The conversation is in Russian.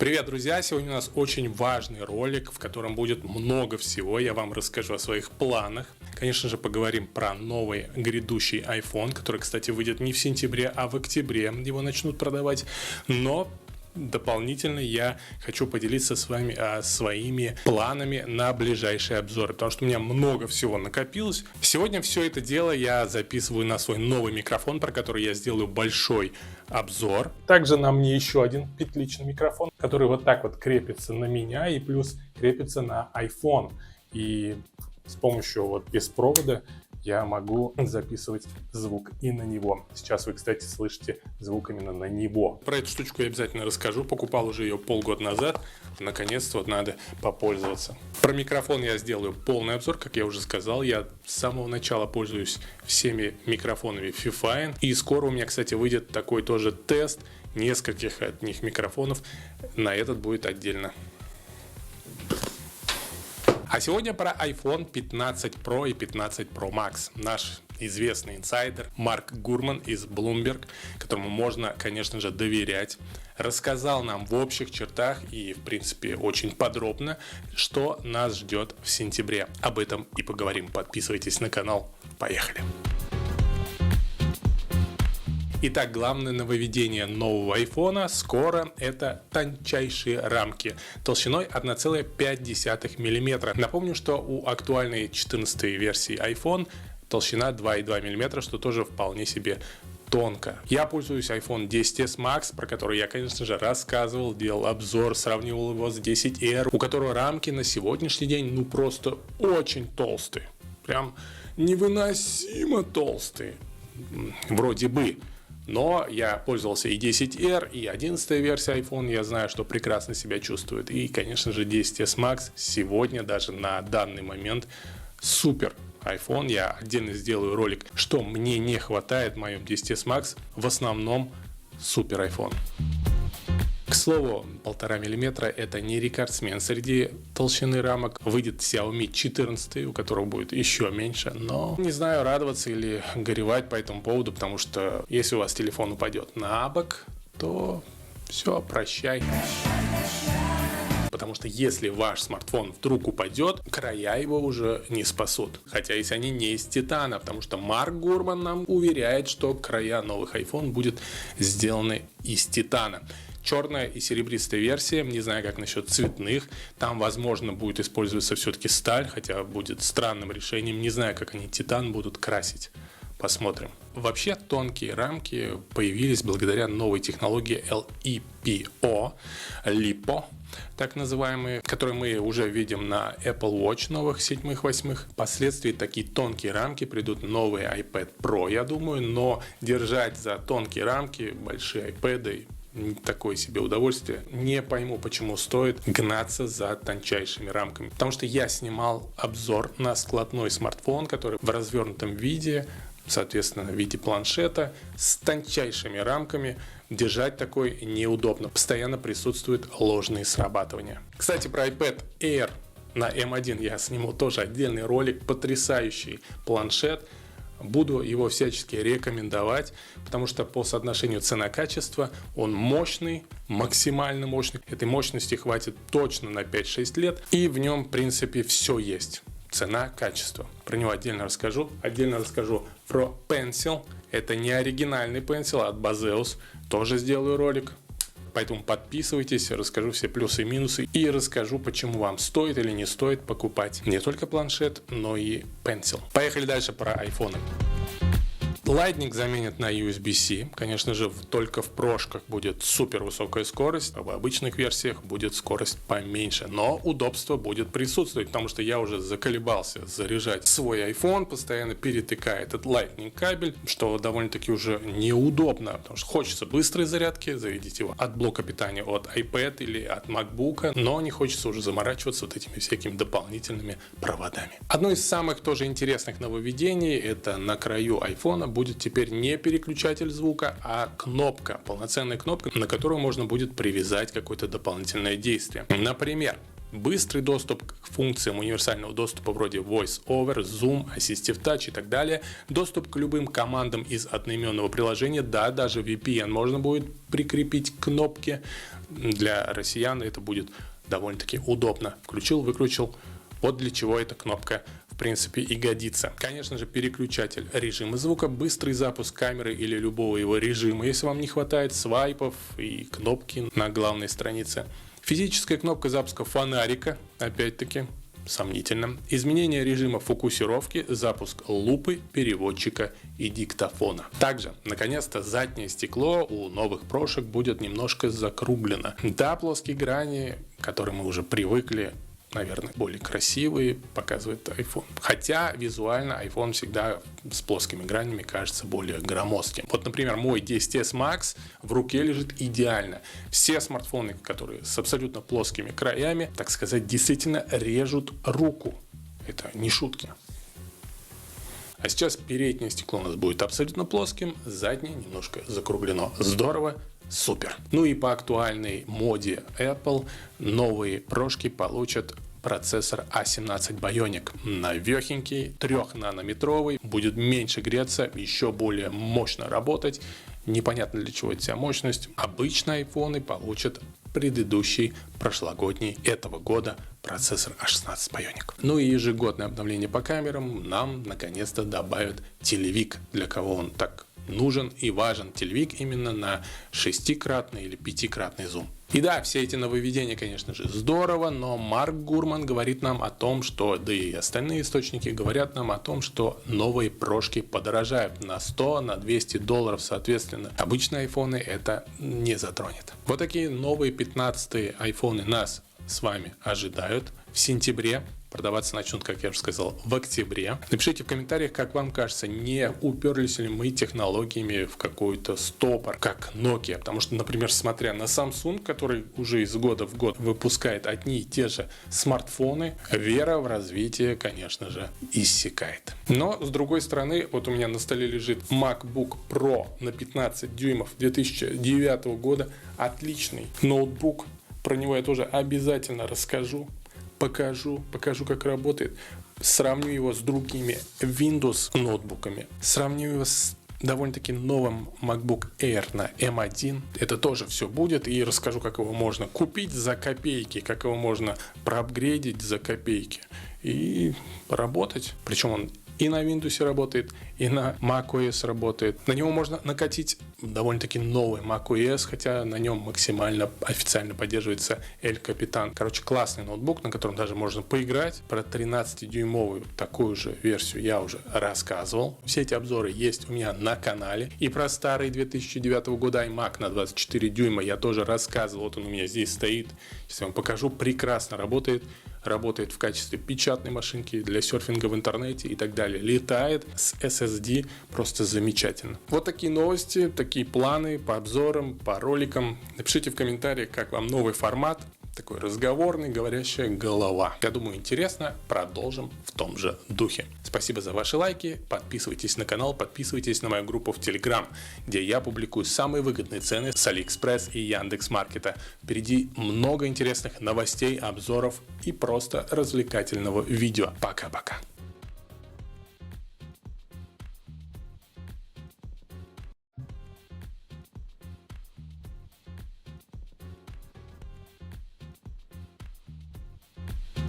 Привет, друзья! Сегодня у нас очень важный ролик, в котором будет много всего. Я вам расскажу о своих планах. Конечно же, поговорим про новый грядущий iPhone, который, кстати, выйдет не в сентябре, а в октябре. Его начнут продавать. Но дополнительно я хочу поделиться с вами своими планами на ближайшие обзоры, потому что у меня много всего накопилось. Сегодня все это дело я записываю на свой новый микрофон, про который я сделаю большой обзор. Также на мне еще один петличный микрофон, который вот так вот крепится на меня и плюс крепится на iPhone. И с помощью вот беспровода я могу записывать звук и на него. Сейчас вы, кстати, слышите звук именно на него. Про эту штучку я обязательно расскажу. Покупал уже ее полгода назад. Наконец-то вот надо попользоваться. Про микрофон я сделаю полный обзор. Как я уже сказал, я с самого начала пользуюсь всеми микрофонами Fifine. И скоро у меня, кстати, выйдет такой тоже тест нескольких от них микрофонов. На этот будет отдельно. А сегодня про iPhone 15 Pro и 15 Pro Max. Наш известный инсайдер Марк Гурман из Bloomberg, которому можно, конечно же, доверять, рассказал нам в общих чертах и, в принципе, очень подробно, что нас ждет в сентябре. Об этом и поговорим. Подписывайтесь на канал. Поехали! Итак, главное нововведение нового iPhone скоро — это тончайшие рамки толщиной 1,5 мм. Напомню, что у актуальной 14 версии iPhone толщина 2,2 мм, что тоже вполне себе тонко. Я пользуюсь iPhone XS Max, про который я, конечно же, рассказывал, делал обзор, сравнивал его с 10R, у которого рамки на сегодняшний день просто очень толстые. Прям невыносимо толстые. Вроде бы. Но я пользовался и 10R, и 11 версия iPhone, я знаю, что прекрасно себя чувствует. И, конечно же, 10s Max сегодня, даже на данный момент, супер iPhone. Я отдельно сделаю ролик, что мне не хватает в моем 10s Max. В основном супер iPhone. К слову, 1,5 мм это не рекордсмен среди толщины рамок. Выйдет Xiaomi 14, у которого будет еще меньше. Но не знаю, радоваться или горевать по этому поводу, потому что если у вас телефон упадет на бок, то все, прощай. Потому что если ваш смартфон вдруг упадет, края его уже не спасут. Хотя если они не из титана, потому что Марк Гурман нам уверяет, что края новых iPhone будут сделаны из титана. Черная и серебристая версия, не знаю, как насчет цветных, там, возможно, будет использоваться все-таки сталь, хотя будет странным решением, не знаю, как они титан будут красить, посмотрим. Вообще, тонкие рамки появились благодаря новой технологии LiPo, так называемые, которые мы уже видим на Apple Watch новых 7-х, 8-х. Впоследствии такие тонкие рамки придут новые iPad Pro, я думаю, но держать за тонкие рамки большие iPad такое себе удовольствие. Не пойму, почему стоит гнаться за тончайшими рамками. Потому что я снимал обзор на складной смартфон, который в развернутом виде, соответственно, в виде планшета, с тончайшими рамками. Держать такой неудобно. Постоянно присутствуют ложные срабатывания. Кстати, про iPad Air на M1 я сниму тоже отдельный ролик. Потрясающий планшет. Буду его всячески рекомендовать, потому что по соотношению цена-качество он мощный, максимально мощный. Этой мощности хватит точно на 5-6 лет. И в нем, в принципе, все есть. Цена, качество. Про него отдельно расскажу. Отдельно расскажу про Pencil. Это не оригинальный Pencil, а от Baseus. Тоже сделаю ролик. Поэтому подписывайтесь, расскажу все плюсы и минусы и расскажу, почему вам стоит или не стоит покупать не только планшет, но и Pencil. Поехали дальше про iPhone. Lightning заменит на USB-C. Конечно же, только в прошках будет супер высокая скорость, а в обычных версиях будет скорость поменьше. Но удобство будет присутствовать, потому что я уже заколебался заряжать свой iPhone, постоянно перетыкая этот Lightning кабель, что довольно-таки уже неудобно, потому что хочется быстрой зарядки, зарядить его от блока питания от iPad или от MacBook, но не хочется уже заморачиваться вот этими всякими дополнительными проводами. Одно из самых тоже интересных нововведений — это на краю iPhone будет теперь не переключатель звука, а кнопка, полноценная кнопка, на которую можно будет привязать какое-то дополнительное действие. Например, быстрый доступ к функциям универсального доступа вроде Voice Over, Zoom, Assistive Touch и так далее, доступ к любым командам из одноименного приложения, да, даже VPN можно будет прикрепить к кнопке. Для россиян это будет довольно-таки удобно. Включил, выключил. Вот для чего эта кнопка в принципе и годится. Конечно же, переключатель режима звука, быстрый запуск камеры или любого его режима, если вам не хватает свайпов и кнопки на главной странице. Физическая кнопка запуска фонарика, опять-таки, сомнительно. Изменение режима фокусировки, запуск лупы, переводчика и диктофона. Также, наконец-то, заднее стекло у новых прошек будет немножко закруглено. Да, плоские грани, к которым мы уже привыкли, наверное, более красивые, показывает iPhone. Хотя визуально iPhone всегда с плоскими гранями кажется более громоздким. Вот, например, мой 10s Max в руке лежит идеально. Все смартфоны, которые с абсолютно плоскими краями, так сказать, действительно режут руку. Это не шутки. А сейчас переднее стекло у нас будет абсолютно плоским, заднее немножко закруглено. Здорово. Супер. Ну и по актуальной моде Apple новые прошки получат процессор A17 Bionic. Навехенький, 3-нанометровый, будет меньше греться, еще более мощно работать. Непонятно для чего эта вся мощность. Обычные айфоны получат предыдущий, прошлогодний, этого года процессор A16 Bionic. Ну и ежегодное обновление по камерам нам наконец-то добавят телевик. Для кого он так нужен и важен телевик именно на 6-кратный или 5-кратный зум. И да, все эти нововведения, конечно же, здорово, но Марк Гурман говорит нам о том, что, да и остальные источники говорят нам о том, что новые прошки подорожают на 100, на 200 долларов соответственно. Обычные айфоны это не затронет. Вот такие новые 15-е айфоны нас с вами ожидают в сентябре. Продаваться начнут, как я уже сказал, в октябре. Напишите в комментариях, как вам кажется, не уперлись ли мы технологиями в какой-то стопор, как Nokia. Потому что, например, смотря на Samsung, который уже из года в год выпускает одни и те же смартфоны, вера в развитие, конечно же, иссякает. Но, с другой стороны, вот у меня на столе лежит MacBook Pro на 15 дюймов 2009 года. Отличный ноутбук. Про него я тоже обязательно расскажу. Покажу, как работает. Сравню его с другими Windows ноутбуками. Сравню его с довольно-таки новым MacBook Air на M1. Это тоже все будет. И расскажу, как его можно купить за копейки, как его можно проапгрейдить за копейки и работать. Причем он и на Windows работает, и на macOS работает. На него можно накатить довольно-таки новый macOS, хотя на нем максимально официально поддерживается El Capitan. Короче, классный ноутбук, на котором даже можно поиграть. Про 13-дюймовую такую же версию я уже рассказывал. Все эти обзоры есть у меня на канале. И про старый 2009 года iMac на 24 дюйма я тоже рассказывал. Вот он у меня здесь стоит. Сейчас я вам покажу. Прекрасно работает. Работает в качестве печатной машинки для серфинга в интернете и так далее. Летает с SSD просто замечательно. Вот такие новости, такие планы по обзорам, по роликам. Напишите в комментариях, как вам новый формат. Такой разговорный, говорящая голова. Я думаю, интересно. Продолжим в том же духе. Спасибо за ваши лайки. Подписывайтесь на канал, подписывайтесь на мою группу в Telegram, где я публикую самые выгодные цены с AliExpress и Яндекс.Маркета. Впереди много интересных новостей, обзоров и просто развлекательного видео. Пока-пока.